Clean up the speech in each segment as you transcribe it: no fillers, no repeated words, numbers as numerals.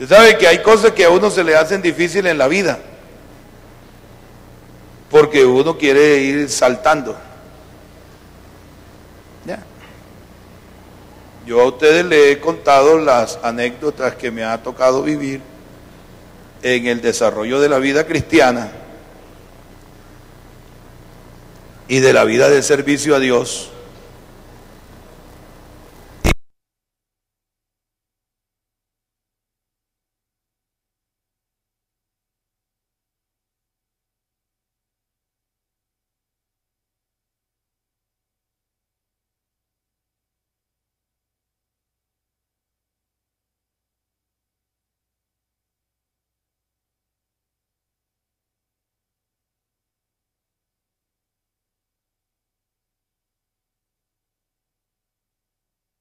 Usted sabe que hay cosas que a uno se le hacen difíciles en la vida, porque uno quiere ir saltando. Ya. Yo a ustedes les he contado las anécdotas que me ha tocado vivir en el desarrollo de la vida cristiana y de la vida de servicio a Dios.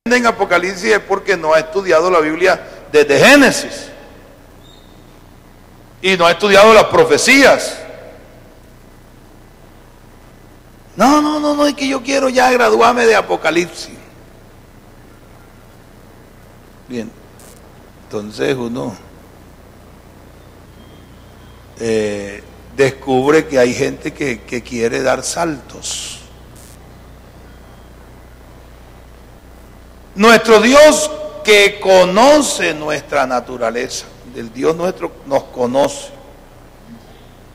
En Apocalipsis es porque no ha estudiado la Biblia desde Génesis y no ha estudiado las profecías. No, es que yo quiero ya graduarme de Apocalipsis. Bien, entonces uno descubre que hay gente que quiere dar saltos. Nuestro Dios, que conoce nuestra naturaleza, el Dios nuestro nos conoce.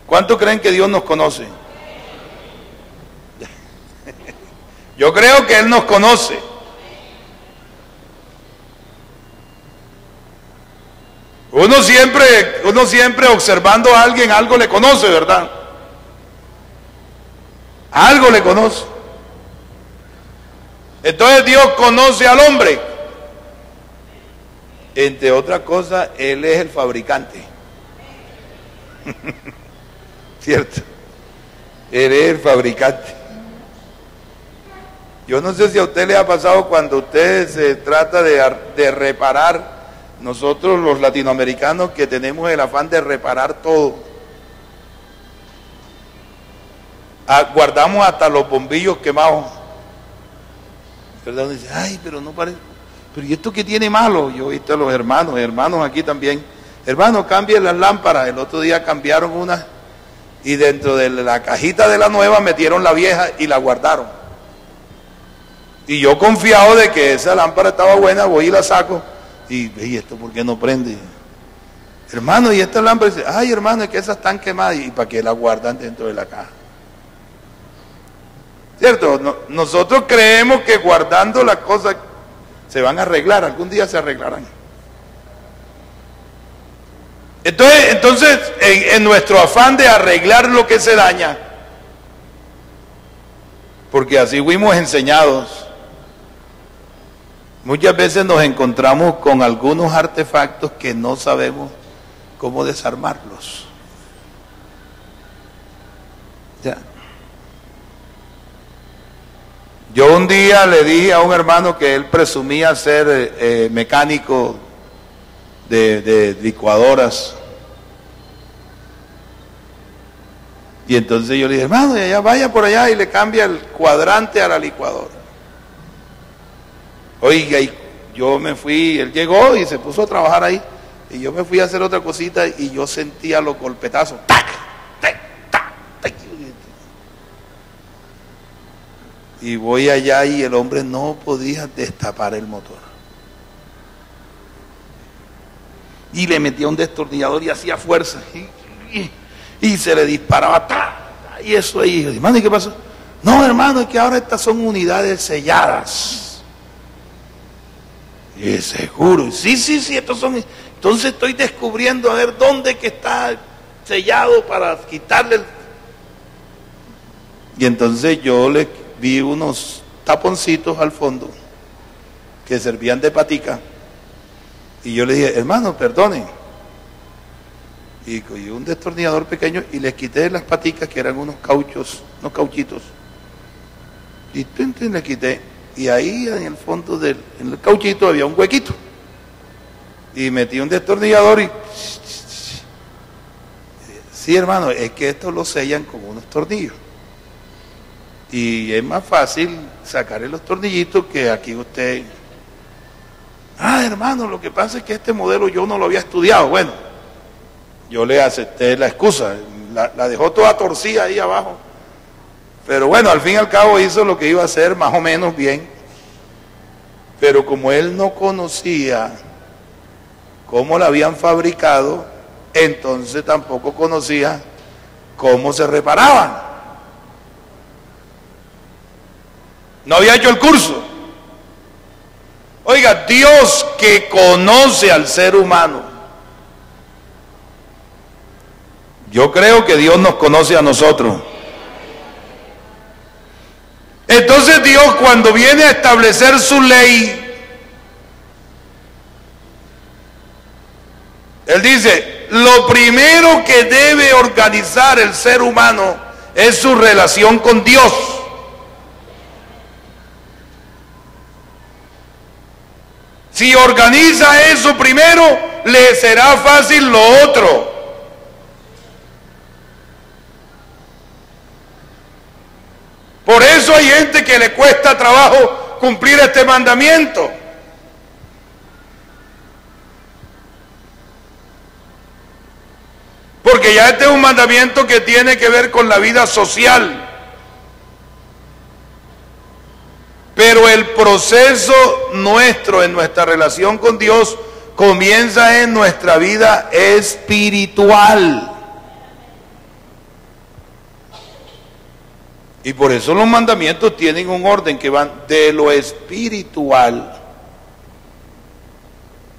¿Cuántos creen que Dios nos conoce? Yo creo que Él nos conoce. Uno siempre observando a alguien, algo le conoce, ¿verdad? Algo le conoce. Entonces Dios conoce al hombre. Entre otras cosas, Él es el fabricante. ¿Cierto? Él es el fabricante. Yo no sé si a usted le ha pasado cuando usted se trata de reparar. Nosotros los latinoamericanos que tenemos el afán de reparar todo. Guardamos hasta los bombillos quemados. ¿Verdad? Dice, ay, pero no parece. Pero ¿y esto qué tiene malo? Yo he visto a los hermanos aquí también. Hermanos, cambien las lámparas. El otro día cambiaron una y dentro de la cajita de la nueva metieron la vieja y la guardaron. Y yo confiado de que esa lámpara estaba buena, voy y la saco. Y esto, ¿por qué no prende? Hermano, y esta lámpara dice, ay, hermano, es que esas están quemadas. ¿Y para qué las guardan dentro de la caja? ¿Cierto? Nosotros creemos que guardando las cosas se van a arreglar, algún día se arreglarán. Entonces en nuestro afán de arreglar lo que se daña, porque así fuimos enseñados, muchas veces nos encontramos con algunos artefactos que no sabemos cómo desarmarlos. Ya. Yo un día le dije a un hermano que él presumía ser mecánico de licuadoras. Y entonces yo le dije, hermano, ya vaya por allá y le cambia el cuadrante a la licuadora. Oiga, y yo me fui, él llegó y se puso a trabajar ahí. Y yo me fui a hacer otra cosita y yo sentía los golpetazos. ¡Tac! Y voy allá y el hombre no podía destapar el motor. Y le metía un destornillador y hacía fuerza. Y se le disparaba. Y eso ahí. Hermano, ¿y qué pasó? No, hermano, es que ahora estas son unidades selladas. Y seguro. Sí, estos son. Entonces estoy descubriendo a ver dónde que está sellado para quitarle el... Y entonces yo le vi unos taponcitos al fondo que servían de patica y yo le dije, hermano, perdone, y cogí un destornillador pequeño y les quité las paticas que eran unos cauchitos y le quité, y ahí en el fondo en el cauchito había un huequito y metí un destornillador y sí, hermano, es que esto lo sellan con unos tornillos. Y es más fácil sacarle los tornillitos que aquí usted. Hermano, lo que pasa es que este modelo yo no lo había estudiado. Bueno, yo le acepté la excusa, la dejó toda torcida ahí abajo. Pero bueno, al fin y al cabo hizo lo que iba a hacer más o menos bien. Pero como él no conocía cómo la habían fabricado, entonces tampoco conocía cómo se reparaban. No había hecho el curso. Oiga, Dios que conoce al ser humano. Yo creo que Dios nos conoce a nosotros. Entonces Dios, cuando viene a establecer su ley, Él dice, lo primero que debe organizar el ser humano es su relación con Dios. Si organiza eso primero, le será fácil lo otro. Por eso hay gente que le cuesta trabajo cumplir este mandamiento. Porque ya este es un mandamiento que tiene que ver con la vida social. Pero el proceso nuestro en nuestra relación con Dios comienza en nuestra vida espiritual. Y por eso los mandamientos tienen un orden que van de lo espiritual.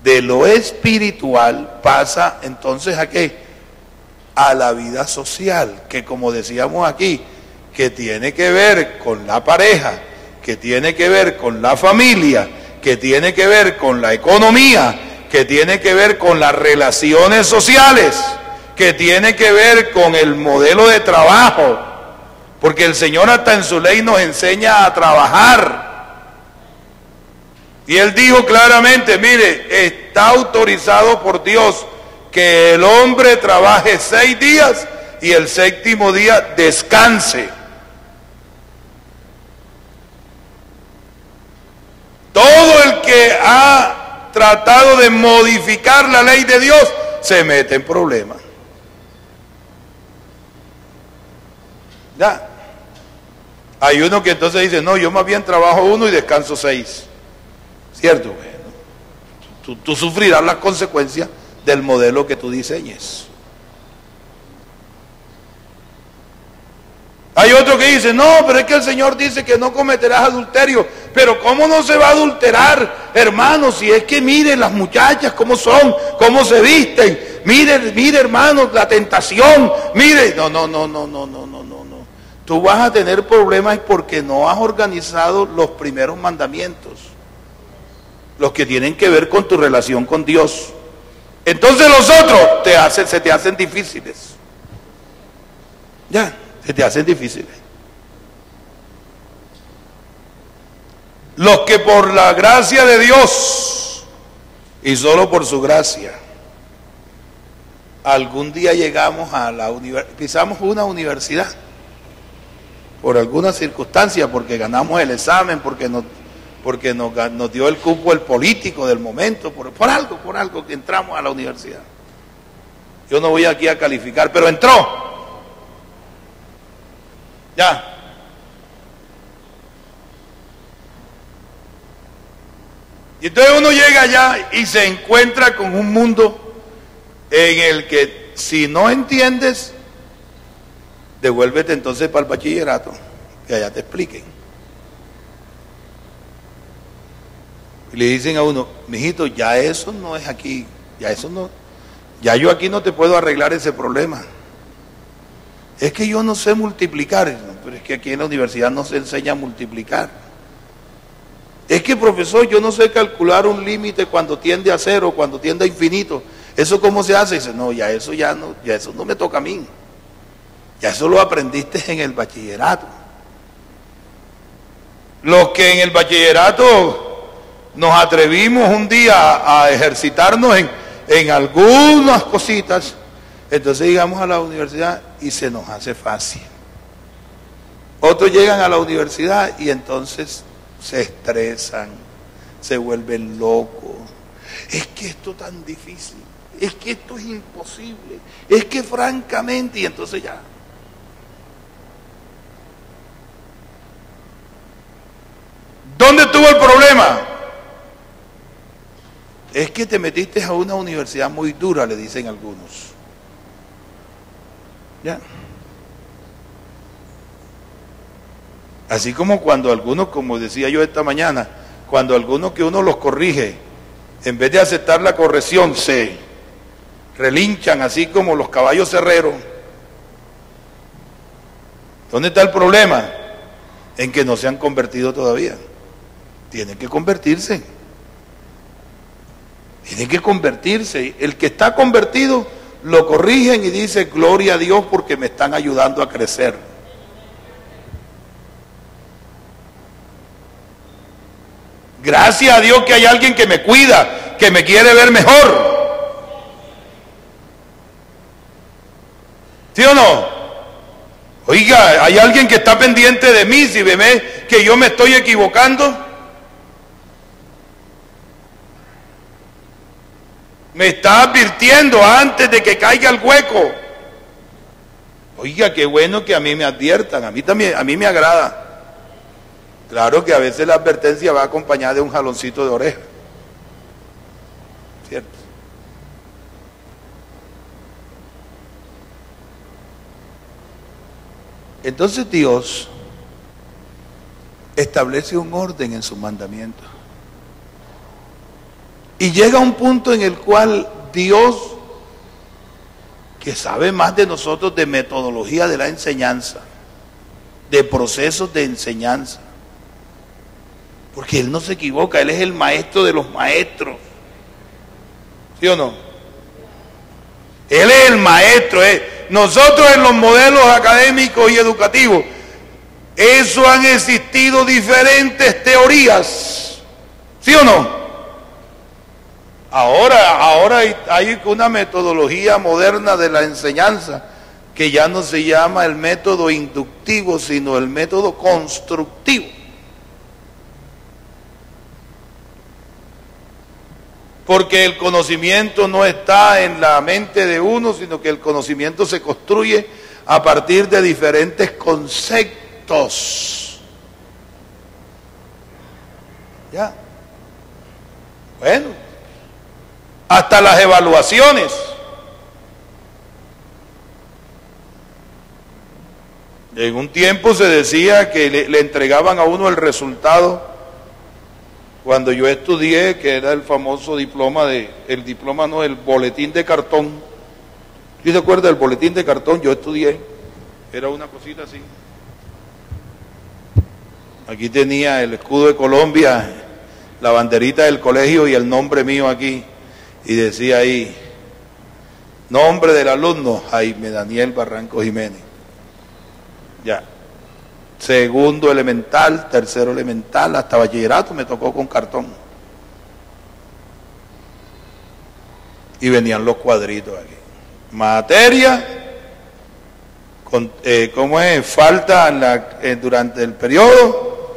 De lo espiritual pasa entonces ¿a qué? A la vida social, que como decíamos aquí, que tiene que ver con la pareja, que tiene que ver con la familia, que tiene que ver con la economía, que tiene que ver con las relaciones sociales, que tiene que ver con el modelo de trabajo, porque el Señor hasta en su ley nos enseña a trabajar. Y Él dijo claramente, mire, está autorizado por Dios que el hombre trabaje 6 días y el 7º día descanse. Todo el que ha tratado de modificar la ley de Dios se mete en problemas. Ya. Hay uno que entonces dice, no, yo más bien trabajo 1 y descanso 6. ¿Cierto? Bueno, tú sufrirás las consecuencias del modelo que tú diseñes. Hay otro que dice, no, pero es que el Señor dice que no cometerás adulterio. Pero ¿cómo no se va a adulterar, hermanos? Si es que miren las muchachas cómo son, cómo se visten. Mire, hermanos, la tentación. Mire, no. Tú vas a tener problemas porque no has organizado los primeros mandamientos. Los que tienen que ver con tu relación con Dios. Entonces los otros se te hacen difíciles. Ya. Se te hacen difíciles. Los que por la gracia de Dios y solo por su gracia algún día llegamos a la pisamos una universidad por alguna circunstancia, porque ganamos el examen, porque nos dio el cupo el político del momento, por algo que entramos a la universidad. Yo no voy aquí a calificar, pero entró. Ya. Y entonces uno llega allá y se encuentra con un mundo en el que si no entiendes, devuélvete entonces para el bachillerato, que allá te expliquen. Y le dicen a uno, mijito, ya eso no es aquí, ya yo aquí no te puedo arreglar ese problema. Es que yo no sé multiplicar, pero es que aquí en la universidad no se enseña a multiplicar. Es que, profesor, yo no sé calcular un límite cuando tiende a 0, cuando tiende a infinito. ¿Eso cómo se hace? Y dice, no, ya eso no me toca a mí. Ya eso lo aprendiste en el bachillerato. Los que en el bachillerato nos atrevimos un día a ejercitarnos en algunas cositas, entonces llegamos a la universidad y se nos hace fácil. Otros llegan a la universidad y entonces se estresan, se vuelven locos. Es que esto es tan difícil, es que esto es imposible, es que francamente, y entonces ya. ¿Dónde estuvo el problema? Es que te metiste a una universidad muy dura, le dicen algunos. ¿Ya? Así como cuando algunos, como decía yo esta mañana, cuando algunos que uno los corrige, en vez de aceptar la corrección, se relinchan así como los caballos herreros. ¿Dónde está el problema? En que no se han convertido todavía. Tienen que convertirse. Tienen que convertirse. El que está convertido lo corrigen y dice, gloria a Dios porque me están ayudando a crecer. Gracias a Dios que hay alguien que me cuida, que me quiere ver mejor. ¿Sí o no? Oiga, hay alguien que está pendiente de mí, si ve que yo me estoy equivocando. Me está advirtiendo antes de que caiga el hueco. Oiga, qué bueno que a mí me adviertan, a mí también, a mí me agrada. Claro que a veces la advertencia va acompañada de un jaloncito de oreja. ¿Cierto? Entonces Dios establece un orden en sus mandamientos. Y llega un punto en el cual Dios, que sabe más de nosotros de metodología de la enseñanza, de procesos de enseñanza, porque Él no se equivoca, Él es el maestro de los maestros. ¿Sí o no? Él es el maestro. Nosotros en los modelos académicos y educativos, eso han existido diferentes teorías. ¿Sí o no? Ahora hay una metodología moderna de la enseñanza que ya no se llama el método inductivo, sino el método constructivo. Porque el conocimiento no está en la mente de uno, sino que el conocimiento se construye a partir de diferentes conceptos. ¿Ya? Bueno, hasta las evaluaciones. En un tiempo se decía que le entregaban a uno el resultado. Cuando yo estudié, que era el famoso diploma el boletín de cartón. ¿Sí se acuerda del boletín de cartón? Yo estudié, era una cosita así. Aquí tenía el escudo de Colombia, la banderita del colegio y el nombre mío aquí. Y decía ahí, nombre del alumno, Jaime Daniel Barranco Jiménez. Ya. Segundo elemental, tercero elemental, hasta bachillerato me tocó con cartón. Y venían los cuadritos aquí. Materia, ¿cómo es? Falta durante el periodo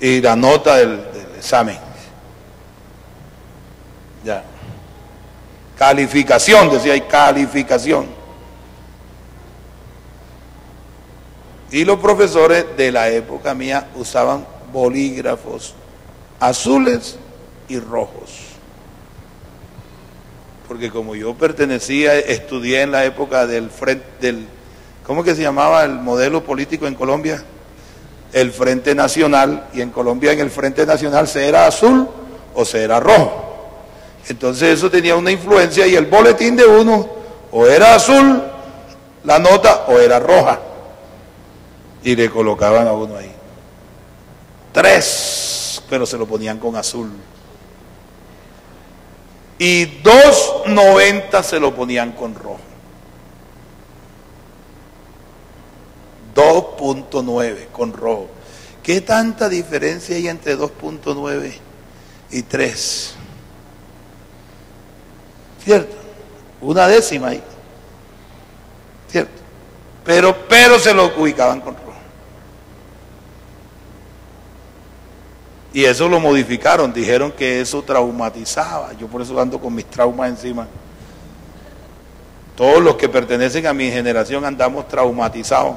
y la nota del examen. Ya. Calificación, decía ahí, calificación. Y los profesores de la época mía usaban bolígrafos azules y rojos. Porque como yo estudié en la época ¿cómo que se llamaba el modelo político en Colombia? El Frente Nacional, y en Colombia en el Frente Nacional se era azul o se era rojo. Entonces eso tenía una influencia y el boletín de uno o era azul, la nota, o era roja. Y le colocaban a uno ahí 3, pero se lo ponían con azul. Y 2.90 se lo ponían con rojo. 2.9 con rojo. ¿Qué tanta diferencia hay entre 2.9 y 3? ¿Cierto? Una décima ahí. ¿Cierto? Pero se lo ubicaban con rojo. Y eso lo modificaron, dijeron que eso traumatizaba. Yo por eso ando con mis traumas encima. Todos los que pertenecen a mi generación andamos traumatizados.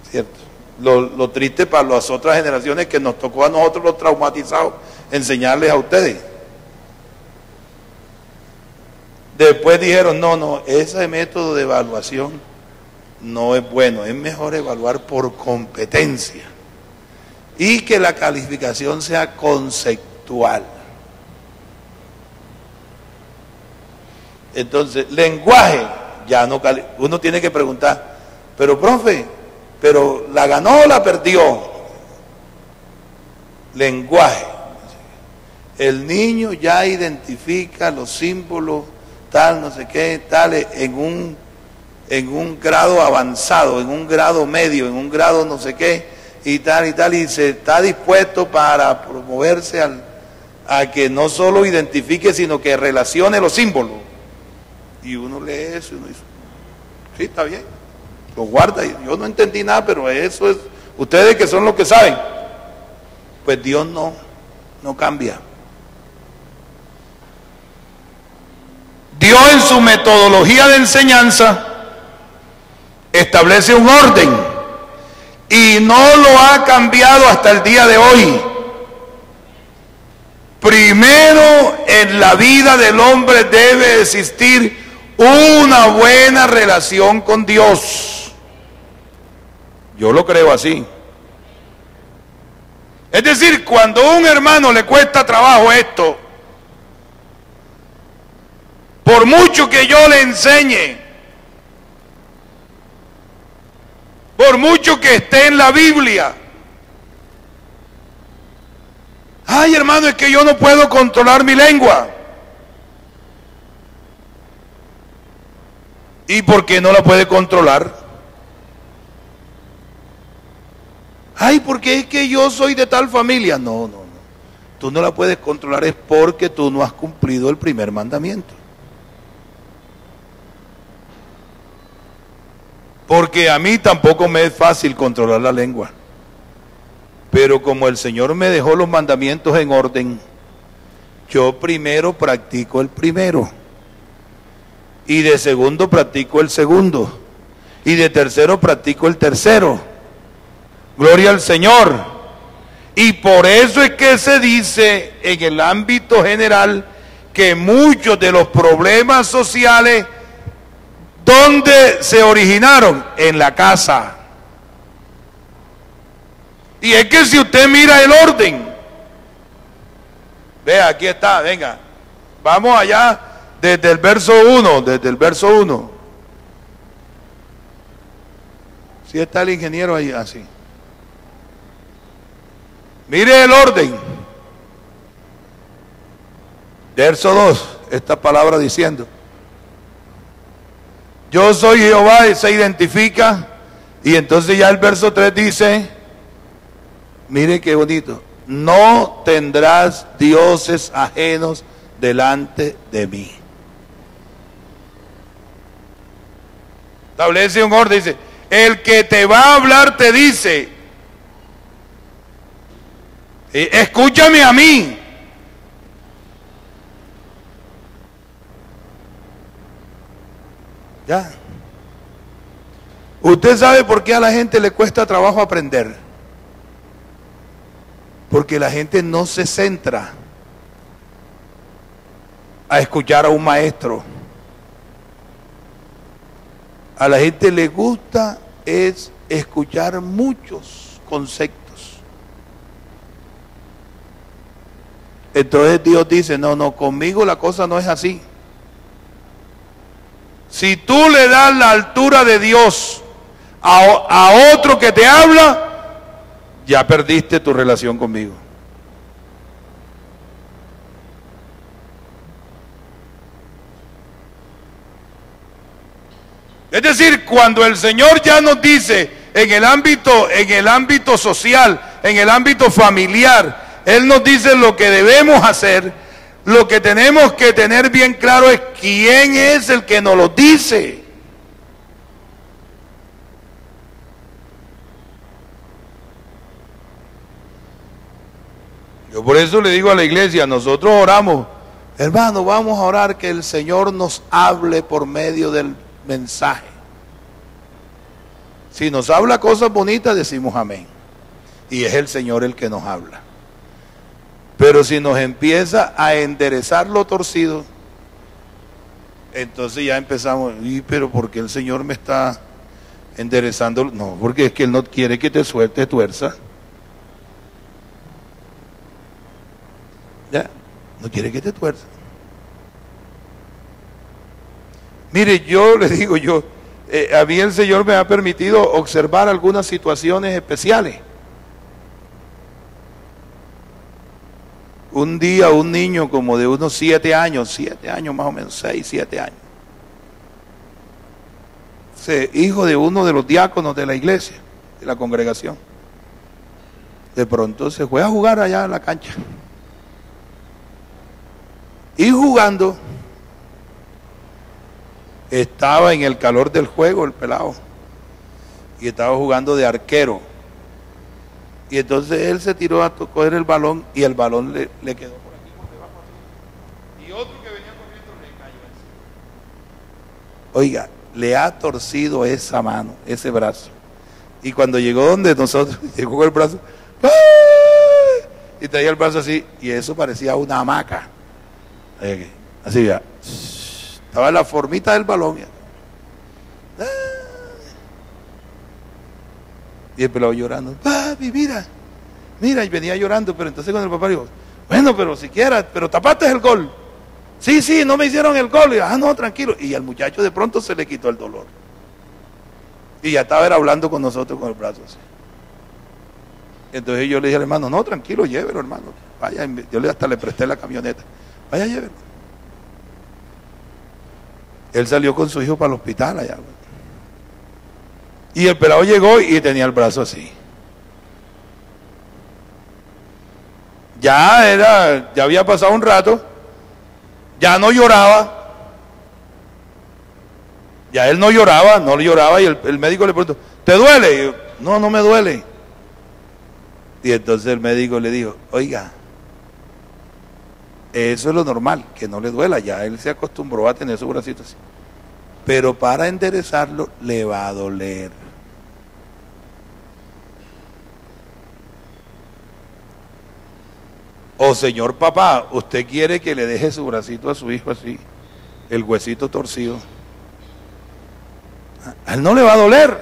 ¿Cierto? Lo triste para las otras generaciones es que nos tocó a nosotros los traumatizados enseñarles a ustedes. Después dijeron, no, ese método de evaluación no es bueno, es mejor evaluar por competencia y que la calificación sea conceptual. Entonces, lenguaje, ya no, uno tiene que preguntar, pero profe, pero ¿la ganó o la perdió? Lenguaje. El niño ya identifica los símbolos, tal, no sé qué, tal, en un grado avanzado, en un grado medio, en un grado no sé qué, y se está dispuesto para promoverse a que no solo identifique, sino que relacione los símbolos. Y uno lee eso y uno dice, sí, está bien, lo guarda, y yo no entendí nada, pero eso es, ustedes que son los que saben, pues Dios no cambia. Dios en su metodología de enseñanza establece un orden y no lo ha cambiado hasta el día de hoy. Primero en la vida del hombre debe existir una buena relación con Dios. Yo lo creo así. Es decir, cuando a un hermano le cuesta trabajo esto, por mucho que yo le enseñe, por mucho que esté en la Biblia, ay hermano, es que yo no puedo controlar mi lengua. ¿Y por qué no la puede controlar? Ay, porque es que yo soy de tal familia. No. Tú no la puedes controlar es porque tú no has cumplido el primer mandamiento. Porque a mí tampoco me es fácil controlar la lengua. Pero como el Señor me dejó los mandamientos en orden, yo primero practico el primero. Y de segundo practico el segundo. Y de tercero practico el tercero. Gloria al Señor. Y por eso es que se dice en el ámbito general que muchos de los problemas sociales, ¿dónde se originaron? En la casa. Y es que si usted mira el orden, vea, aquí está, venga, vamos allá desde el verso 1, Si está el ingeniero ahí, así. Mire el orden. Verso 2, esta palabra diciendo, yo soy Jehová, y se identifica, y entonces ya el verso 3 dice, mire qué bonito, no tendrás dioses ajenos delante de mí. Establece un orden, dice, el que te va a hablar te dice, escúchame a mí. Ya. ¿Usted sabe por qué a la gente le cuesta trabajo aprender? Porque la gente no se centra a escuchar a un maestro. A la gente le gusta es escuchar muchos conceptos. Entonces Dios dice, no, conmigo la cosa no es así. Si tú le das la altura de Dios a otro que te habla, ya perdiste tu relación conmigo. Es decir, cuando el Señor ya nos dice en el ámbito social, en el ámbito familiar, Él nos dice lo que debemos hacer, lo que tenemos que tener bien claro es quién es el que nos lo dice. Yo por eso le digo a la iglesia, nosotros oramos, hermano, vamos a orar que el Señor nos hable por medio del mensaje. Si nos habla cosas bonitas, decimos amén. Y es el Señor el que nos habla. Pero si nos empieza a enderezar lo torcido, entonces ya empezamos, pero ¿por qué el Señor me está enderezando? No, porque es que Él no quiere que te suelte tuerza. Ya, no quiere que te tuerza. Mire, yo le digo, a mí el Señor me ha permitido observar algunas situaciones especiales. Un día un niño como de unos 7 años más o menos, 6, 7 años, hijo de uno de los diáconos de la iglesia, de la congregación, de pronto se fue a jugar allá en la cancha. Y jugando, estaba en el calor del juego el pelado, y estaba jugando de arquero. Y entonces él se tiró a coger el balón y el balón le quedó por aquí, por debajo así. Y otro que venía corriendo le cayó encima. Oiga, le ha torcido esa mano, ese brazo. Y cuando llegó donde nosotros, llegó con el brazo, ¡ay! Y traía el brazo así, y eso parecía una hamaca. Así ya. Estaba en la formita del balón. Ya. Y el pelado llorando, papi, mira, y venía llorando, pero entonces con el papá dijo, bueno, pero siquiera, pero tapaste el gol. Sí, no me hicieron el gol. Y, no, tranquilo. Y al muchacho de pronto se le quitó el dolor. Y ya estaba hablando con nosotros con el brazo así. Entonces yo le dije al hermano, no, tranquilo, llévelo, hermano. Vaya, yo hasta le presté la camioneta. Vaya, llévelo. Él salió con su hijo para el hospital allá. Y el pelado llegó y tenía el brazo así. Ya había pasado un rato, ya no lloraba. Ya él no lloraba y el médico le preguntó, ¿te duele? Y yo, no me duele. Y entonces el médico le dijo, oiga, eso es lo normal, que no le duela, ya él se acostumbró a tener su bracito así. Pero para enderezarlo le va a doler. O señor papá, usted quiere que le deje su bracito a su hijo así, el huesito torcido. A él no le va a doler.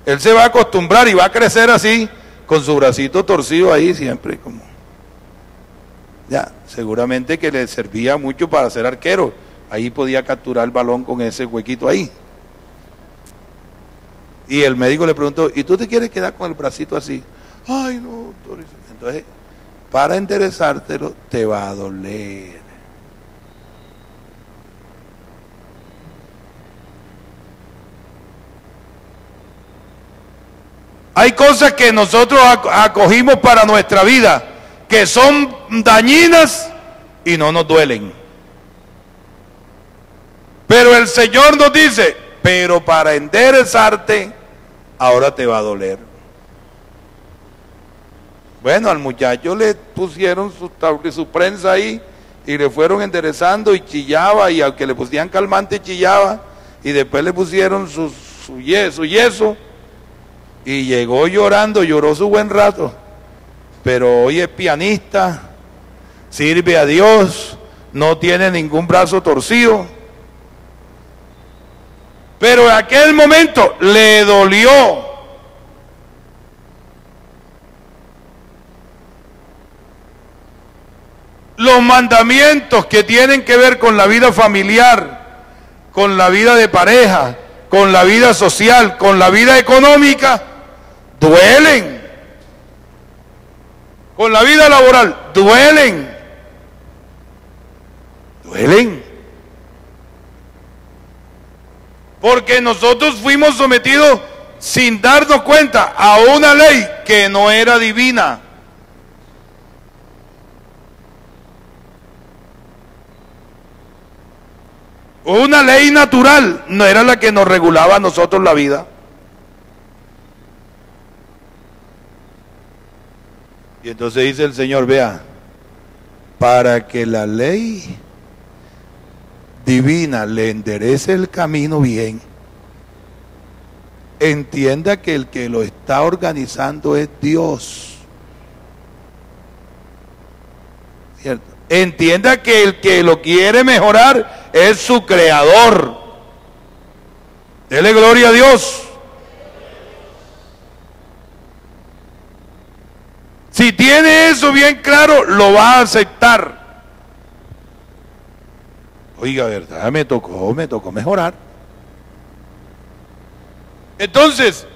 Él se va a acostumbrar y va a crecer así, con su bracito torcido ahí siempre, como. Ya, seguramente que le servía mucho para ser arquero. Ahí podía capturar el balón con ese huequito ahí. Y el médico le preguntó, ¿y tú te quieres quedar con el bracito así? Ay, no, doctor. Entonces, para enderezártelo te va a doler. Hay cosas que nosotros acogimos para nuestra vida que son dañinas y no nos duelen. Pero el Señor nos dice, pero para enderezarte, ahora te va a doler. Bueno, al muchacho le pusieron su prensa ahí y le fueron enderezando y chillaba, y aunque le pusieran calmante chillaba, y después le pusieron su yeso y llegó llorando, lloró su buen rato, pero hoy es pianista, sirve a Dios, no tiene ningún brazo torcido. Pero en aquel momento le dolió. Los mandamientos que tienen que ver con la vida familiar, con la vida de pareja, con la vida social, con la vida económica, duelen. Con la vida laboral, duelen. Porque nosotros fuimos sometidos sin darnos cuenta a una ley que no era divina. Una ley natural, no era la que nos regulaba a nosotros la vida. Y entonces dice el Señor, vea, para que la ley divina le enderece el camino bien, entienda que el que lo está organizando es Dios. ¿Cierto? Entienda que el que lo quiere mejorar es su creador. Dele gloria a Dios. Si tiene eso bien claro, lo va a aceptar. Oiga, verdad, me tocó mejorar. Entonces,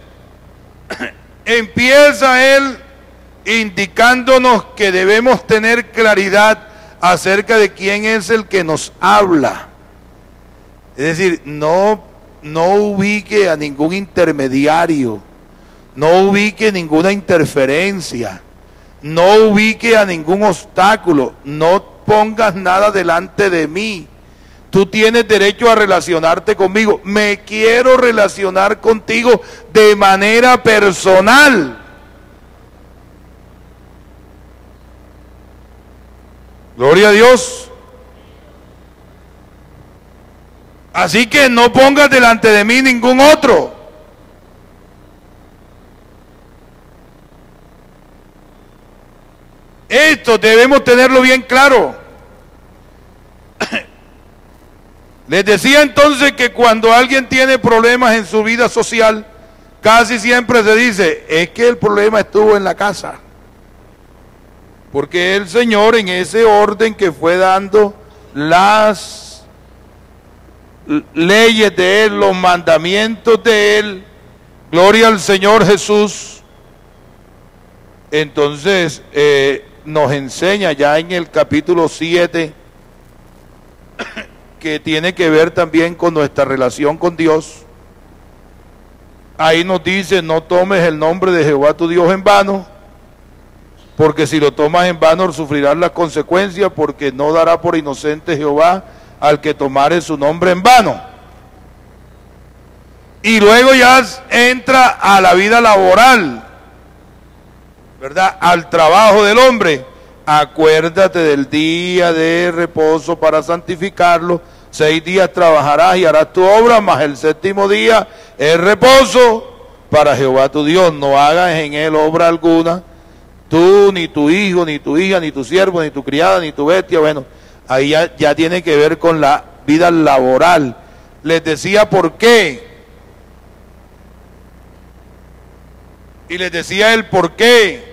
empieza él indicándonos que debemos tener claridad acerca de quién es el que nos habla. Es decir, no ubique a ningún intermediario, no ubique ninguna interferencia, no ubique a ningún obstáculo, no pongas nada delante de mí. Tú tienes derecho a relacionarte conmigo. Me quiero relacionar contigo de manera personal. Gloria a Dios. Así que no pongas delante de mí ningún otro. Esto debemos tenerlo bien claro. Les decía entonces que cuando alguien tiene problemas en su vida social, casi siempre se dice, es que el problema estuvo en la casa. Porque el Señor, en ese orden que fue dando las leyes de Él, los mandamientos de Él, gloria al Señor Jesús, entonces nos enseña ya en el capítulo 7, que tiene que ver también con nuestra relación con Dios. Ahí nos dice, no tomes el nombre de Jehová tu Dios en vano, porque si lo tomas en vano sufrirás las consecuencias, porque no dará por inocente Jehová al que tomare su nombre en vano. Y luego ya entra a la vida laboral, ¿verdad? Al trabajo del hombre. Acuérdate del día de reposo para santificarlo. 6 días trabajarás y harás tu obra, mas el 7º día es reposo para Jehová tu Dios. No hagas en él obra alguna, tú, ni tu hijo, ni tu hija, ni tu siervo, ni tu criada, ni tu bestia. Bueno, ahí ya tiene que ver con la vida laboral. Les decía por qué. Y les decía el por qué.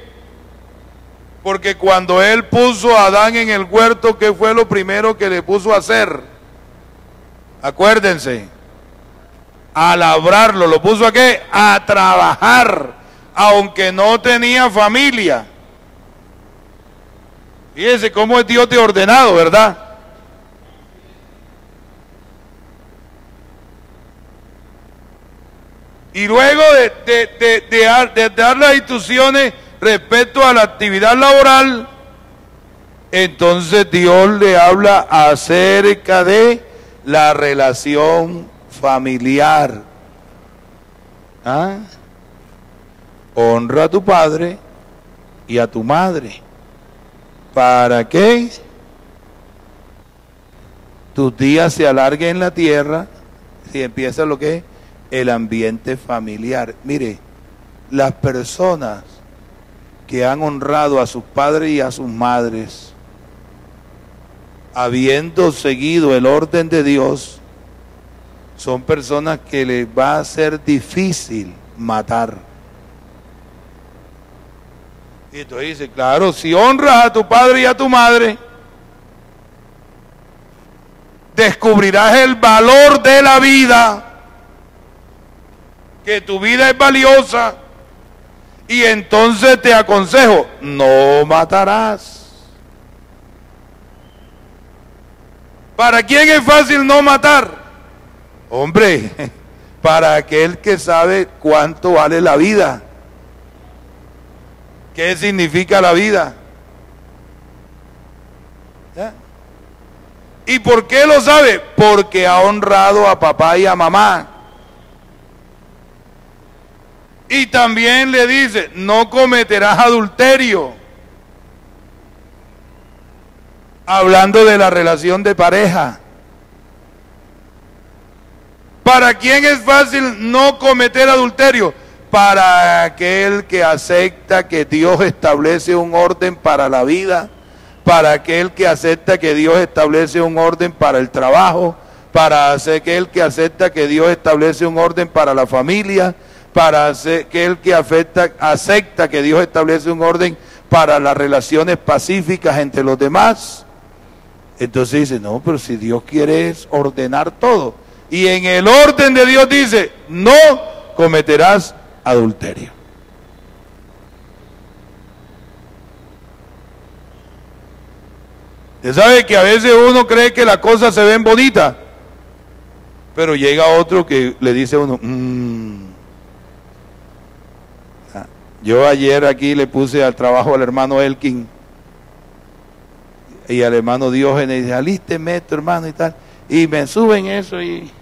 Porque cuando Él puso a Adán en el huerto, ¿qué fue lo primero que le puso a hacer? Acuérdense, a labrarlo. ¿Lo puso a qué? A trabajar, aunque no tenía familia. Fíjense cómo es Dios de ordenado, ¿verdad? Y luego de dar las instrucciones respecto a la actividad laboral, entonces Dios le habla acerca de la relación familiar. ¿Ah? Honra a tu padre y a tu madre. ¿Para qué? Tus días se alarguen en la tierra, si empieza lo que es el ambiente familiar. Mire, las personas que han honrado a sus padres y a sus madres, habiendo seguido el orden de Dios, son personas que les va a ser difícil matar. Y entonces dice, claro, si honras a tu padre y a tu madre, descubrirás el valor de la vida, que tu vida es valiosa. Y entonces te aconsejo, no matarás. ¿Para quién es fácil no matar? Hombre, para aquel que sabe cuánto vale la vida. ¿Qué significa la vida? ¿Ya? ¿Y por qué lo sabe? Porque ha honrado a papá y a mamá. Y también le dice, no cometerás adulterio. Hablando de la relación de pareja. ¿Para quién es fácil no cometer adulterio? Para aquel que acepta que Dios establece un orden para la vida, para aquel que acepta que Dios establece un orden para el trabajo, para aquel que acepta que Dios establece un orden para la familia, para aquel que acepta que Dios establece un orden para las relaciones pacíficas entre los demás. Entonces dice, no, pero si Dios quiere es ordenar todo. Y en el orden de Dios dice, no cometerás adulterio. Usted sabe que a veces uno cree que las cosas se ven bonitas, pero llega otro que le dice a uno, Yo ayer aquí le puse al trabajo al hermano Elkin y al hermano Diógenes, y dije, alísteme esto, hermano, y tal, y me suben eso, y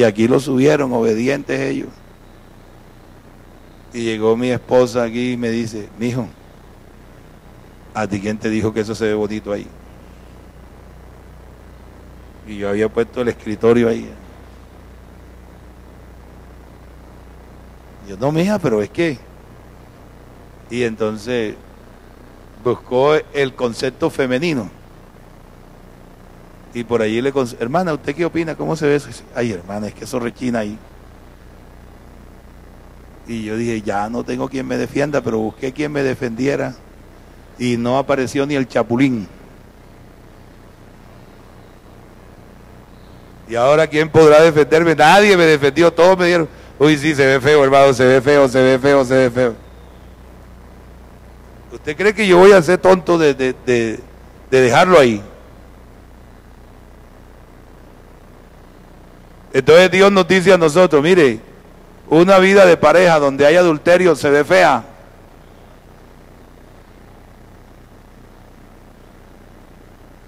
aquí lo subieron, obedientes ellos. Y llegó mi esposa aquí y me dice, mijo, ¿a ti quién te dijo que eso se ve bonito ahí? Y yo había puesto el escritorio ahí. Yo, no, mija, pero es que... Y entonces buscó el concepto femenino. Y por allí hermana, ¿usted qué opina? ¿Cómo se ve eso? Ay, hermana, es que eso rechina ahí. Y yo dije, ya no tengo quien me defienda, pero busqué quien me defendiera. Y no apareció ni el chapulín. Y ahora, ¿quién podrá defenderme? Nadie me defendió, todos me dieron, uy, sí, se ve feo, hermano, se ve feo, se ve feo, se ve feo. ¿Usted cree que yo voy a ser tonto de dejarlo ahí? Entonces Dios nos dice a nosotros, mire, una vida de pareja donde hay adulterio se ve fea.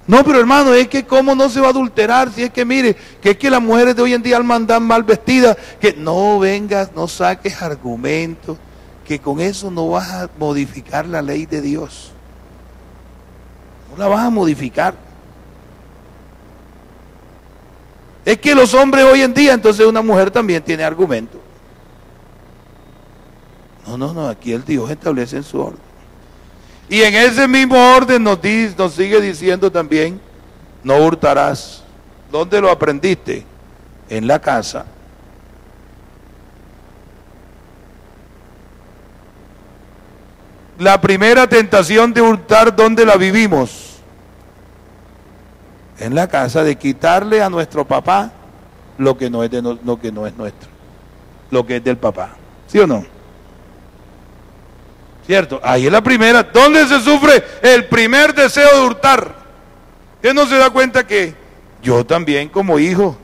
No, pero hermano, es que cómo no se va a adulterar, si es que mire, que es que las mujeres de hoy en día andan mal vestidas, que no vengas, no saques argumentos, que con eso no vas a modificar la ley de Dios. No la vas a modificar. Es que los hombres hoy en día, entonces una mujer también tiene argumentos. No, aquí el Dios establece en su orden. Y en ese mismo orden nos sigue diciendo también, no hurtarás. ¿Dónde lo aprendiste? En la casa. La primera tentación de hurtar, ¿dónde la vivimos? En la casa, de quitarle a nuestro papá lo que no es lo que no es nuestro, lo que es del papá. ¿Sí o no? ¿Cierto? Ahí es la primera. ¿Dónde se sufre el primer deseo de hurtar? ¿Usted no se da cuenta que yo también como hijo,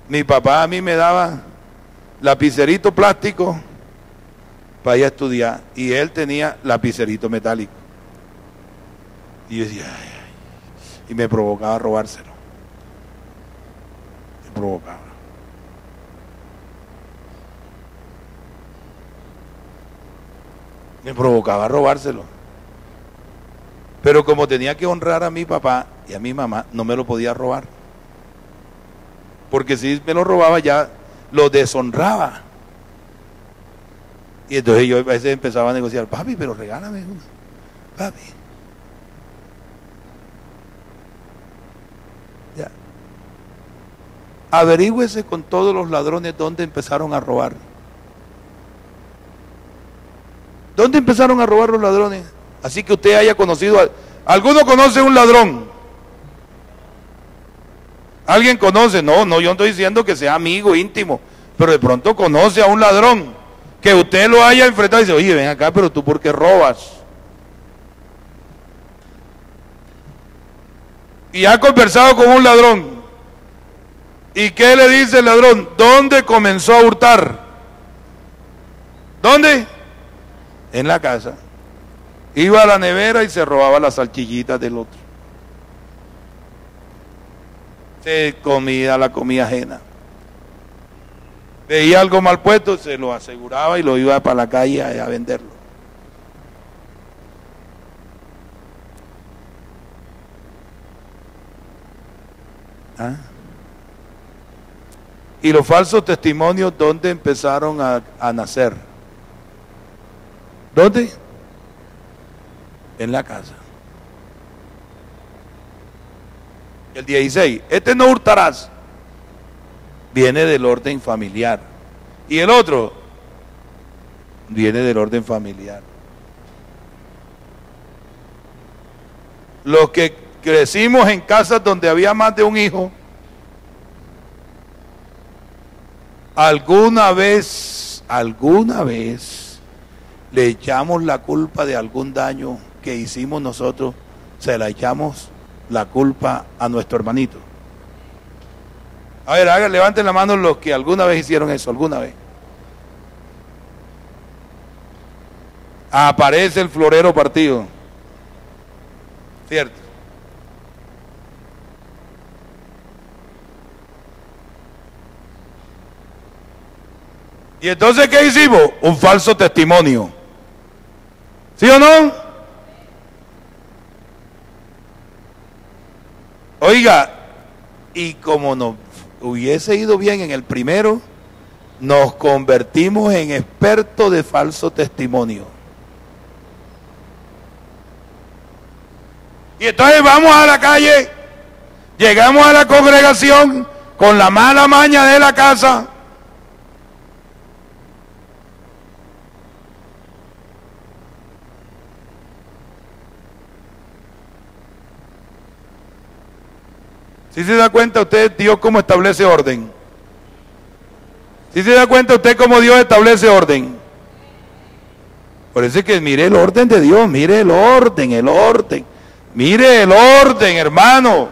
mi papá a mí me daba lapicerito plástico para ir a estudiar y él tenía lapicerito metálico? Y yo decía, y me provocaba robárselo. Me provocaba. Me provocaba robárselo. Pero como tenía que honrar a mi papá y a mi mamá, no me lo podía robar. Porque si me lo robaba ya lo deshonraba. Y entonces yo a veces empezaba a negociar, papi, pero regálame uno. Papi. Ya. Averígüese con todos los ladrones dónde empezaron a robar. ¿Dónde empezaron a robar los ladrones? Así que usted haya conocido, ¿alguno conoce un ladrón? ¿Alguien conoce? No, yo no estoy diciendo que sea amigo íntimo, pero de pronto conoce a un ladrón, que usted lo haya enfrentado y dice, oye, ven acá, pero tú ¿por qué robas? Y ha conversado con un ladrón. ¿Y qué le dice el ladrón? ¿Dónde comenzó a hurtar? ¿Dónde? En la casa. Iba a la nevera y se robaba las salchichitas del otro. Se comía la comida ajena. Veía algo mal puesto, se lo aseguraba y lo iba para la calle a venderlo. ¿Ah? Y los falsos testimonios, ¿dónde empezaron a nacer? ¿Dónde? En la casa. El 16, no hurtarás, viene del orden familiar. Y el otro, viene del orden familiar. Los que crecimos en casas donde había más de un hijo, alguna vez le echamos la culpa de algún daño que hicimos nosotros, se la echamos la culpa a nuestro hermanito. A ver, levanten la mano los que alguna vez hicieron eso, alguna vez. Aparece el florero partido. ¿Cierto? Y entonces, ¿qué hicimos? Un falso testimonio. ¿Sí o no? Oiga, y como nos hubiese ido bien en el primero, nos convertimos en expertos de falso testimonio. Y entonces vamos a la calle, llegamos a la congregación con la mala maña de la casa. ¿Sí se da cuenta usted Dios cómo establece orden? ¿Sí se da cuenta usted cómo Dios establece orden? Por eso es que mire el orden de Dios, mire el orden. Mire el orden, hermano.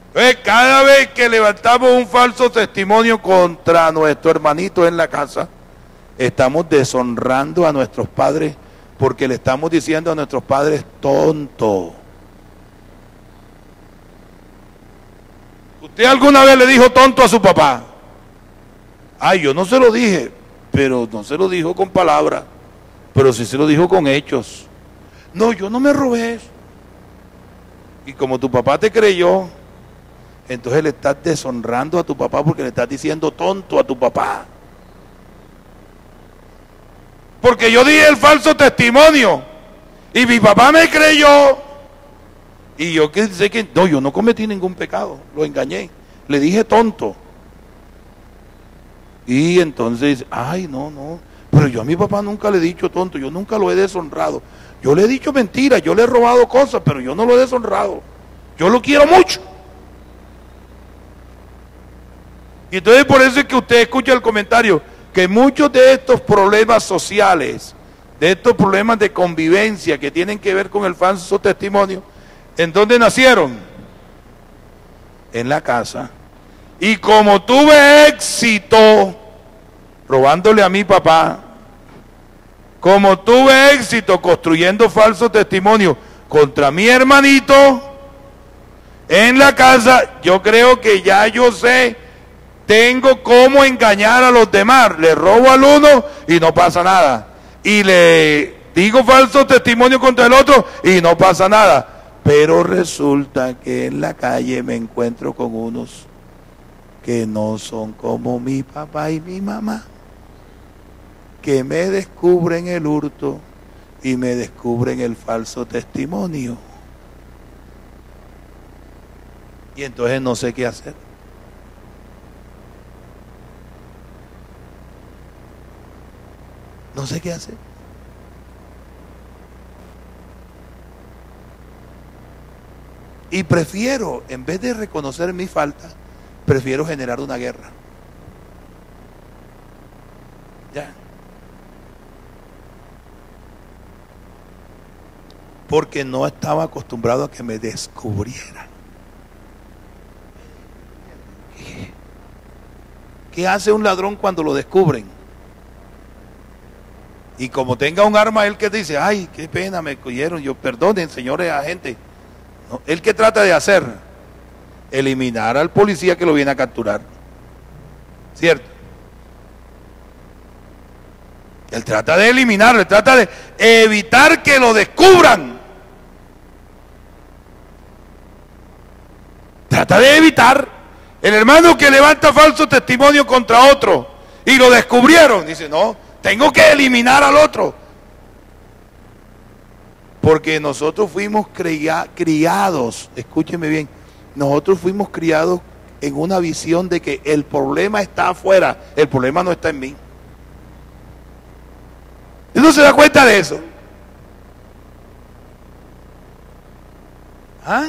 Entonces, cada vez que levantamos un falso testimonio contra nuestro hermanito en la casa, estamos deshonrando a nuestros padres, porque le estamos diciendo a nuestros padres tonto. ¿Usted alguna vez le dijo tonto a su papá? Ay, yo no se lo dije, pero no se lo dijo con palabras, pero sí se lo dijo con hechos. No, yo no me robé eso. Y como tu papá te creyó, entonces le estás deshonrando a tu papá porque le estás diciendo tonto a tu papá. Porque yo di el falso testimonio y mi papá me creyó. Y yo sé que no, yo no cometí ningún pecado, lo engañé, le dije tonto. Y entonces, ay, no, pero yo a mi papá nunca le he dicho tonto, yo nunca lo he deshonrado. Yo le he dicho mentiras, yo le he robado cosas, pero yo no lo he deshonrado. Yo lo quiero mucho. Y entonces por eso es que usted escucha el comentario, que muchos de estos problemas sociales, de estos problemas de convivencia que tienen que ver con el falso testimonio, ¿en dónde nacieron? En la casa. Y como tuve éxito robándole a mi papá, como tuve éxito construyendo falso testimonio contra mi hermanito en la casa, yo creo que ya yo sé, tengo cómo engañar a los demás. Le robo al uno y no pasa nada, y le digo falso testimonio contra el otro y no pasa nada. Pero resulta que en la calle me encuentro con unos que no son como mi papá y mi mamá, que me descubren el hurto y me descubren el falso testimonio. Y entonces no sé qué hacer. No sé qué hacer. Y prefiero, en vez de reconocer mi falta, prefiero generar una guerra. Ya. Porque no estaba acostumbrado a que me descubrieran. ¿Qué hace un ladrón cuando lo descubren? Y como tenga un arma, él que dice, ay, qué pena, me cogieron, yo perdonen, señores agentes. No, ¿él qué trata de hacer? Eliminar al policía que lo viene a capturar. ¿Cierto? Él trata de eliminarlo, él trata de evitar que lo descubran. Trata de evitar. El hermano que levanta falso testimonio contra otro y lo descubrieron, dice, no, tengo que eliminar al otro. Porque nosotros fuimos criados, escúcheme bien, nosotros fuimos criados en una visión de que el problema está afuera, el problema no está en mí. ¿Y no se da cuenta de eso? ¿Ah?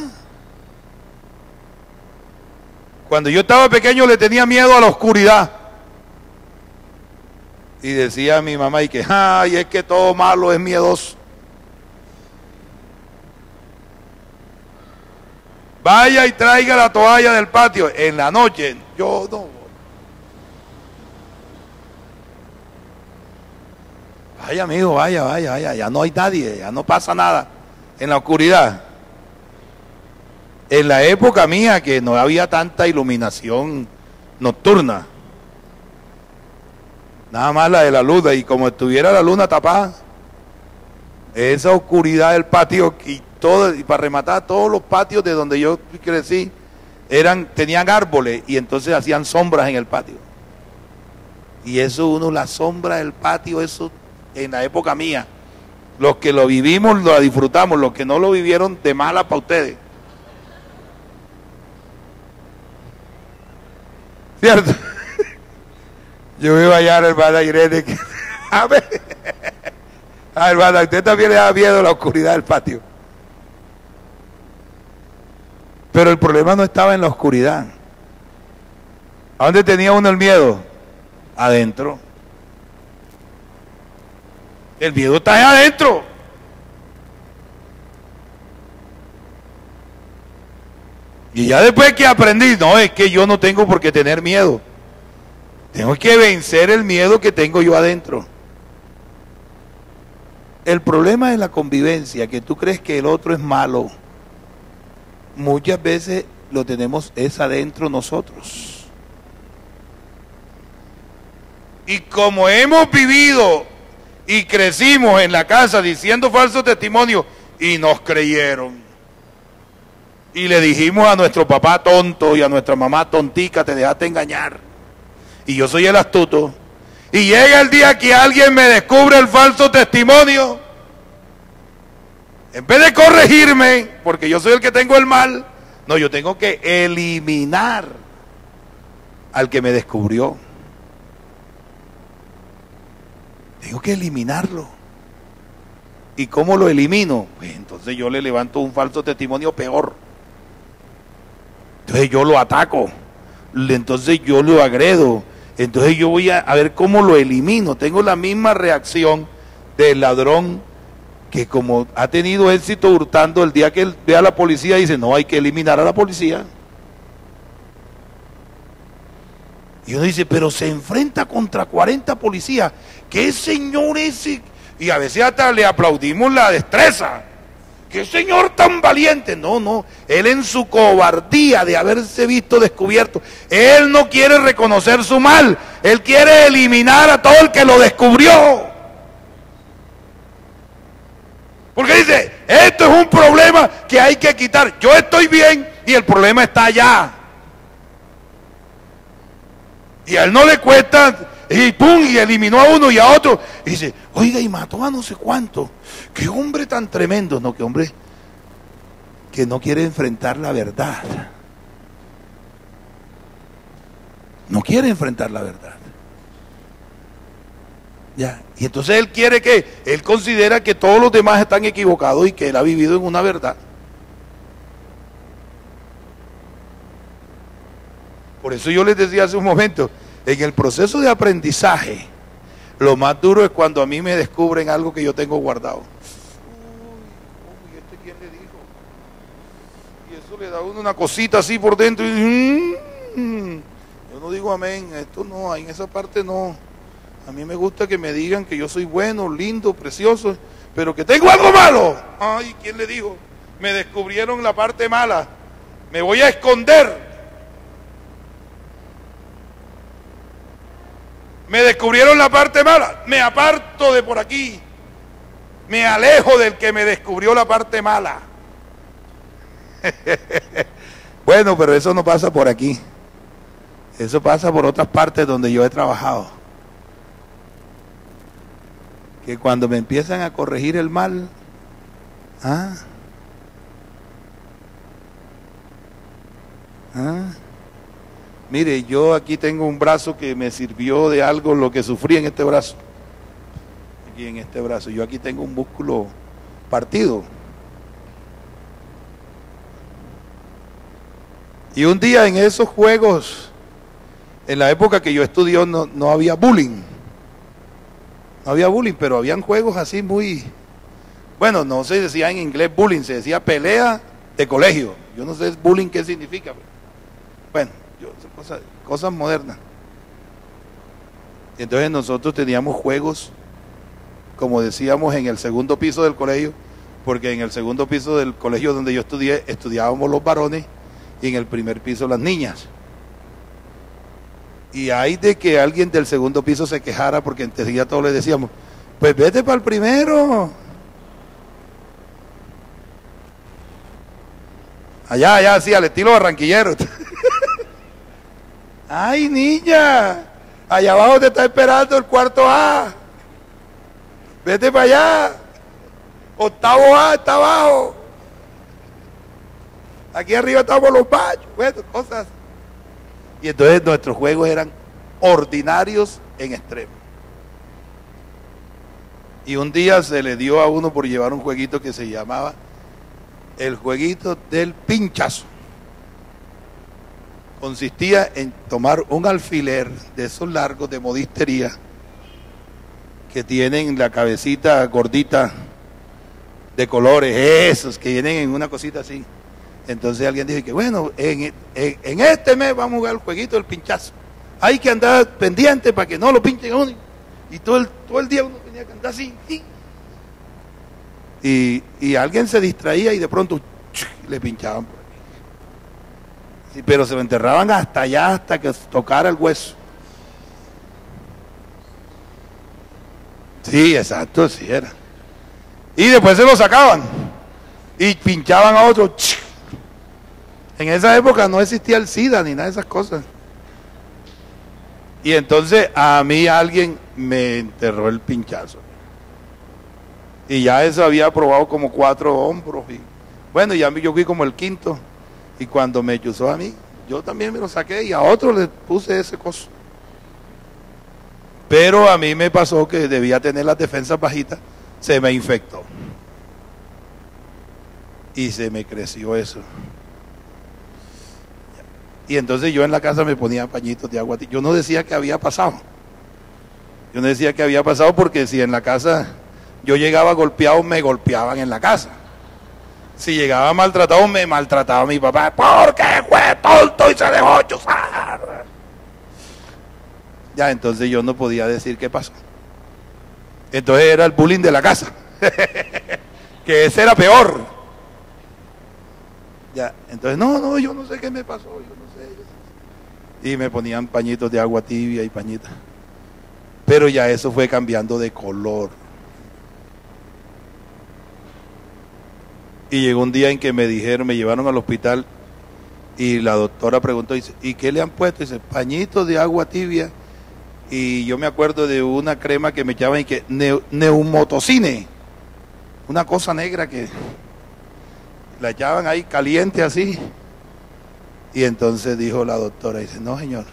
Cuando yo estaba pequeño le tenía miedo a la oscuridad. Y decía a mi mamá, y que, ay, es que todo malo es miedoso. Vaya y traiga la toalla del patio. En la noche, yo no voy. Vaya, amigo, vaya, ya no hay nadie, ya no pasa nada en la oscuridad. En la época mía, que no había tanta iluminación nocturna, nada más la de la luna, y como estuviera la luna tapada, esa oscuridad del patio, y todo, y para rematar, todos los patios de donde yo crecí tenían árboles, y entonces hacían sombras en el patio. Y eso la sombra del patio, eso en la época mía, los que lo vivimos lo disfrutamos, los que no lo vivieron, de mala para ustedes. ¿Cierto? Yo iba allá a la hermana Irene. A ver, hermana, usted también le da miedo a la oscuridad del patio. Pero el problema no estaba en la oscuridad. ¿A dónde tenía uno el miedo? Adentro. El miedo está ahí adentro. Y ya después que aprendí, no, es que yo no tengo por qué tener miedo. Tengo que vencer el miedo que tengo yo adentro. El problema de la convivencia, que tú crees que el otro es malo, muchas veces lo tenemos es adentro nosotros. Y como hemos vivido y crecimos en la casa diciendo falsos testimonios y nos creyeron, y le dijimos a nuestro papá tonto y a nuestra mamá tontica, te dejaste engañar, y yo soy el astuto, y llega el día que alguien me descubre el falso testimonio, en vez de corregirme, porque yo soy el que tengo el mal, no, yo tengo que eliminar al que me descubrió. Tengo que eliminarlo. ¿Y cómo lo elimino? Pues entonces yo le levanto un falso testimonio peor. Entonces yo lo ataco. Entonces yo lo agredo. Entonces yo voy a ver cómo lo elimino. Tengo la misma reacción del ladrón que, como ha tenido éxito hurtando, el día que él ve a la policía dice, no, hay que eliminar a la policía. Y uno dice, pero se enfrenta contra 40 policías. ¿Qué señor ese? Y a veces hasta le aplaudimos la destreza. ¿Qué señor tan valiente? No, él en su cobardía de haberse visto descubierto, él no quiere reconocer su mal, él quiere eliminar a todo el que lo descubrió. Porque dice, esto es un problema que hay que quitar. Yo estoy bien y el problema está allá. Y a él no le cuesta, y pum, y eliminó a uno y a otro. Y dice, oiga, y mató a no sé cuánto. Qué hombre tan tremendo. No, qué hombre que no quiere enfrentar la verdad. No quiere enfrentar la verdad. Ya. Y entonces él quiere él considera que todos los demás están equivocados y que él ha vivido en una verdad. Por eso yo les decía hace un momento, en el proceso de aprendizaje, lo más duro es cuando a mí me descubren algo que yo tengo guardado. Uy, ¿este quién le dijo? Y eso le da a uno una cosita así por dentro. Y, yo no digo amén, esto no, en esa parte no. A mí me gusta que me digan que yo soy bueno, lindo, precioso, pero que tengo algo malo. Ay, ¿quién le dijo? Me descubrieron la parte mala. Me voy a esconder. Me descubrieron la parte mala, me aparto de por aquí, me alejo del que me descubrió la parte mala. Bueno, pero eso no pasa por aquí. Eso pasa por otras partes donde yo he trabajado. Que cuando me empiezan a corregir el mal, mire, yo aquí tengo un brazo que me sirvió de algo lo que sufrí en este brazo. Aquí en este brazo. Yo aquí tengo un músculo partido. Y un día en esos juegos, en la época que yo estudié, no había bullying. No había bullying, pero habían juegos así muy... Bueno, no se decía en inglés bullying, se decía pelea de colegio. Yo no sé bullying qué significa. Bueno, cosas modernas. Entonces nosotros teníamos juegos, como decíamos, en el segundo piso del colegio, porque en el segundo piso del colegio donde yo estudié, estudiábamos los varones y en el primer piso las niñas. Y hay de que alguien del segundo piso se quejara porque enseguida todos le decíamos, pues vete para el primero. Allá, así, al estilo barranquillero. Ay, niña, allá abajo te está esperando el cuarto A. Vete para allá. Octavo A está abajo. Aquí arriba estamos los baños. Bueno, cosas. Y entonces nuestros juegos eran ordinarios en extremo. Y un día se le dio a uno por llevar un jueguito que se llamaba el jueguito del pinchazo. Consistía en tomar un alfiler de esos largos de modistería que tienen la cabecita gordita de colores, esos que vienen en una cosita así. Entonces alguien dijo que bueno, en este mes vamos a jugar el jueguito del pinchazo. Hay que andar pendiente para que no lo pinchen a uno. Y todo el día uno tenía que andar así. Y alguien se distraía y de pronto le pinchaban por aquí. Sí, pero se lo enterraban hasta allá, hasta que tocara el hueso. Sí, exacto, sí era. Y después se lo sacaban y pinchaban a otro. En esa época no existía el SIDA ni nada de esas cosas. Y entonces a mí alguien me enterró el pinchazo. Y ya eso había probado como 4 hombros. Y bueno, ya yo fui como el quinto. Y cuando me chuzó a mí, yo también me lo saqué y a otro le puse ese coso. Pero a mí me pasó que debía tener las defensas bajitas, se me infectó. Y se me creció eso. Y entonces yo en la casa me ponía pañitos de agua. Yo no decía que había pasado. Yo no decía que había pasado porque si en la casa yo llegaba golpeado, me golpeaban en la casa. Si llegaba maltratado, me maltrataba mi papá. Porque fue tonto y se dejó chuzar. Ya, entonces yo no podía decir qué pasó. Entonces era el bullying de la casa. Que ese era peor. Ya, entonces no, yo no sé qué me pasó, yo no sé. Y me ponían pañitos de agua tibia y pañitas. Pero ya eso fue cambiando de color. Y llegó un día en que me llevaron al hospital y la doctora preguntó, dice, ¿y qué le han puesto? Dice, pañitos de agua tibia. Y yo me acuerdo de una crema que me echaban y que neumotocine, una cosa negra que la echaban ahí caliente así. Y entonces dijo la doctora, dice, no señor,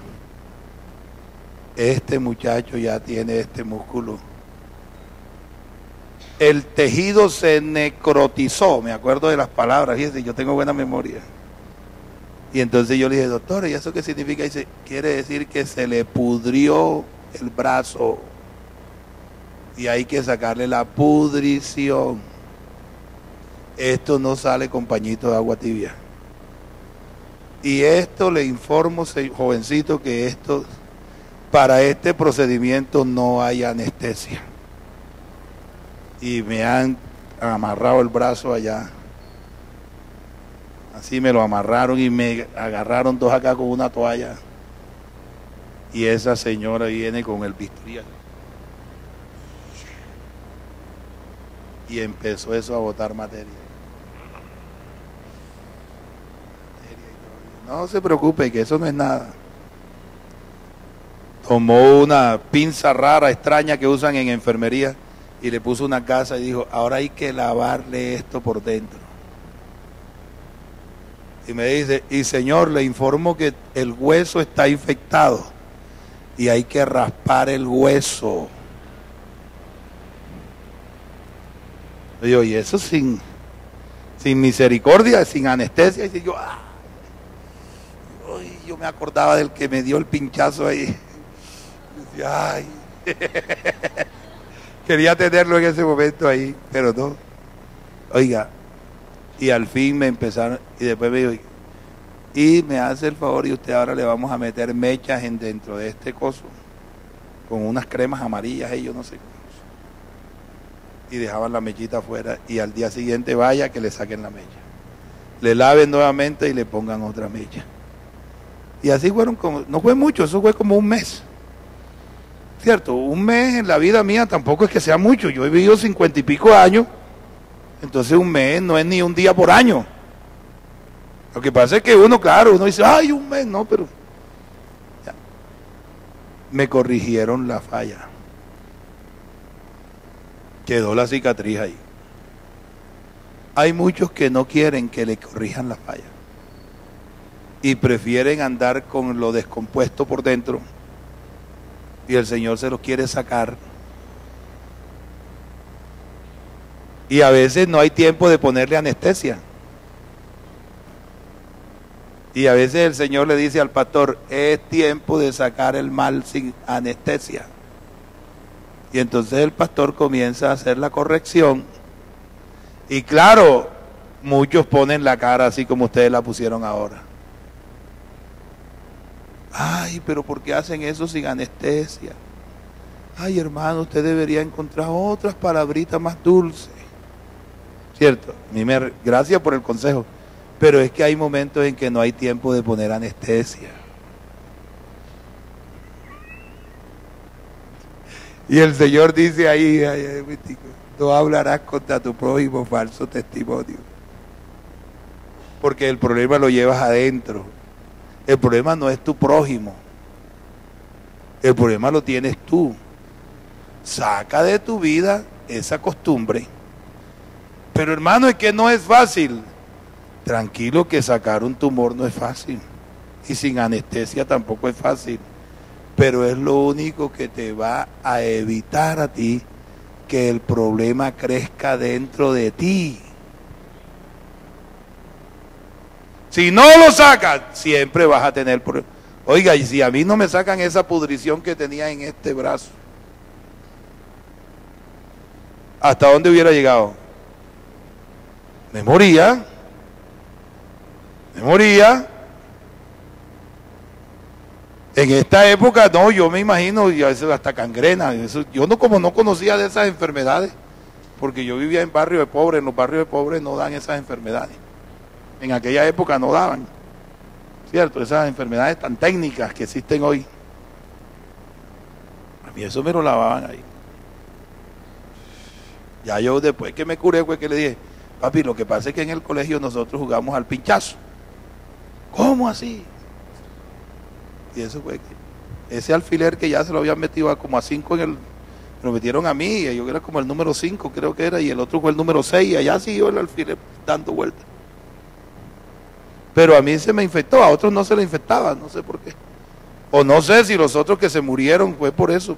este muchacho ya tiene este músculo. El tejido se necrotizó, me acuerdo de las palabras, fíjese, yo tengo buena memoria. Y entonces yo le dije, doctora, ¿y eso qué significa? Dice, quiere decir que se le pudrió el brazo y hay que sacarle la pudrición. Esto no sale con pañito de agua tibia. Y esto le informo, jovencito, que para este procedimiento no hay anestesia. Y me han amarrado el brazo allá. Así me lo amarraron y me agarraron 2 acá con una toalla. Y esa señora viene con el bisturí. Y empezó eso a botar materia. No se preocupe, que eso no es nada. Tomó una pinza rara, extraña que usan en enfermería y le puso una gasa y dijo, ahora hay que lavarle esto por dentro. Y me dice, y señor, le informo que el hueso está infectado y hay que raspar el hueso. Y digo, y eso sin misericordia, sin anestesia. Y yo, yo me acordaba del que me dio el pinchazo ahí. Y decía, ay, quería tenerlo en ese momento ahí, pero no. Oiga, y al fin me empezaron, y después me dijo, y me hace el favor y usted ahora le vamos a meter mechas dentro de este coso, con unas cremas amarillas, yo no sé. Y dejaban la mechita afuera y al día siguiente vaya que le saquen la mecha. Le laven nuevamente y le pongan otra mecha. Y así fueron como, no fue mucho, eso fue como un mes. ¿Cierto? Un mes en la vida mía tampoco es que sea mucho. Yo he vivido 50 y pico años, entonces un mes no es ni un día por año. Lo que pasa es que uno, claro, uno dice, ay, un mes, no, pero ya. Me corrigieron la falla. Quedó la cicatriz ahí. Hay muchos que no quieren que le corrijan la falla y prefieren andar con lo descompuesto por dentro y el Señor se los quiere sacar. Y a veces no hay tiempo de ponerle anestesia. Y a veces el Señor le dice al pastor, es tiempo de sacar el mal sin anestesia. Y entonces el pastor comienza a hacer la corrección. Y claro, muchos ponen la cara así como ustedes la pusieron ahora. Ay, pero ¿por qué hacen eso sin anestesia? Ay, hermano, usted debería encontrar otras palabritas más dulces. ¿Cierto? Gracias por el consejo. Pero es que hay momentos en que no hay tiempo de poner anestesia. Y el Señor dice ahí, no hablarás contra tu prójimo falso testimonio. Porque el problema lo llevas adentro. El problema no es tu prójimo. El problema lo tienes tú. Saca de tu vida esa costumbre. Pero hermano, es que no es fácil. Tranquilo que sacar un tumor no es fácil. Y sin anestesia tampoco es fácil. Pero es lo único que te va a evitar a ti que el problema crezca dentro de ti. Si no lo sacas, siempre vas a tener problemas. Oiga, y si a mí no me sacan esa pudrición que tenía en este brazo, ¿hasta dónde hubiera llegado? Me moría. En esta época, no, yo me imagino, y a veces hasta gangrena. Yo como no conocía de esas enfermedades, porque yo vivía en barrios de pobres, en los barrios de pobres no dan esas enfermedades. En aquella época no daban, ¿cierto? Esas enfermedades tan técnicas que existen hoy. A mí eso me lo lavaban ahí. Ya yo después que me curé fue que le dije, papi, lo que pasa es que en el colegio nosotros jugamos al pinchazo. ¿Cómo así? Y eso fue que ese alfiler que ya se lo habían metido como a 5 me lo metieron a mí, y yo era como el número 5 creo que era, y el otro fue el número 6, y allá siguió el alfiler dando vueltas. Pero a mí se me infectó, a otros no se le infectaba, no sé por qué. O no sé si los otros que se murieron fue por eso.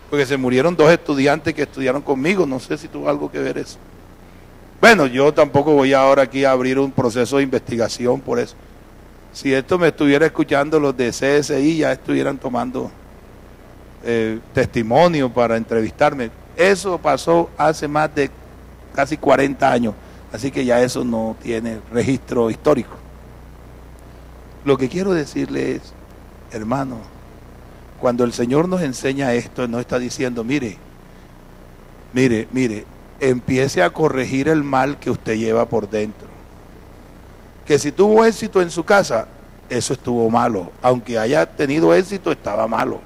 Porque se murieron 2 estudiantes que estudiaron conmigo, no sé si tuvo algo que ver eso. Bueno, yo tampoco voy ahora aquí a abrir un proceso de investigación por eso. Si esto me estuviera escuchando los de CSI, ya estuvieran tomando testimonio para entrevistarme. Eso pasó hace más de casi 40 años. Así que ya eso no tiene registro histórico. Lo que quiero decirle es, hermano, cuando el Señor nos enseña esto, nos está diciendo, mire, empiece a corregir el mal que usted lleva por dentro. Que si tuvo éxito en su casa, eso estuvo malo. Aunque haya tenido éxito, estaba malo.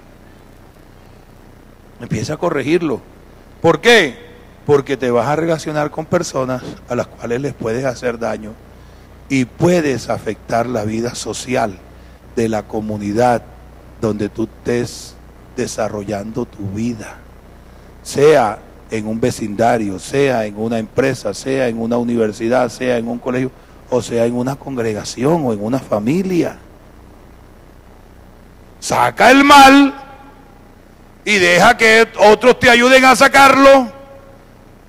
Empieza a corregirlo. ¿Por qué? Porque te vas a relacionar con personas a las cuales les puedes hacer daño y puedes afectar la vida social de la comunidad donde tú estés desarrollando tu vida, sea en un vecindario, sea en una empresa, sea en una universidad, sea en un colegio, o sea en una congregación o en una familia. Saca el mal y deja que otros te ayuden a sacarlo,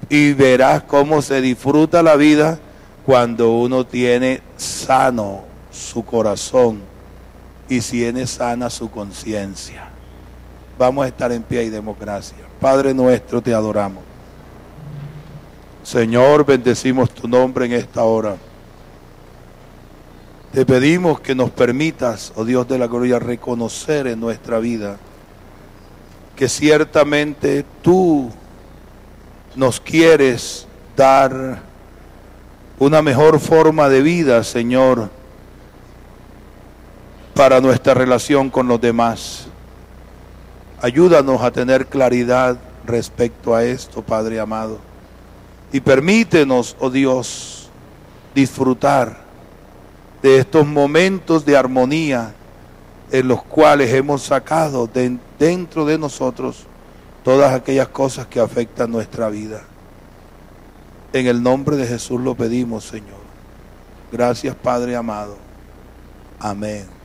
y verás cómo se disfruta la vida cuando uno tiene sano su corazón y tiene sana su conciencia. Vamos a estar en pie y demos gracias. Padre nuestro, te adoramos. Señor, bendecimos tu nombre en esta hora. Te pedimos que nos permitas, oh Dios de la gloria, reconocer en nuestra vida que ciertamente tú nos quieres dar una mejor forma de vida, Señor, para nuestra relación con los demás. Ayúdanos a tener claridad respecto a esto, Padre amado. Y permítenos, oh Dios, disfrutar de estos momentos de armonía en los cuales hemos sacado dentro de nosotros todas aquellas cosas que afectan nuestra vida. En el nombre de Jesús lo pedimos, Señor. Gracias, Padre amado. Amén.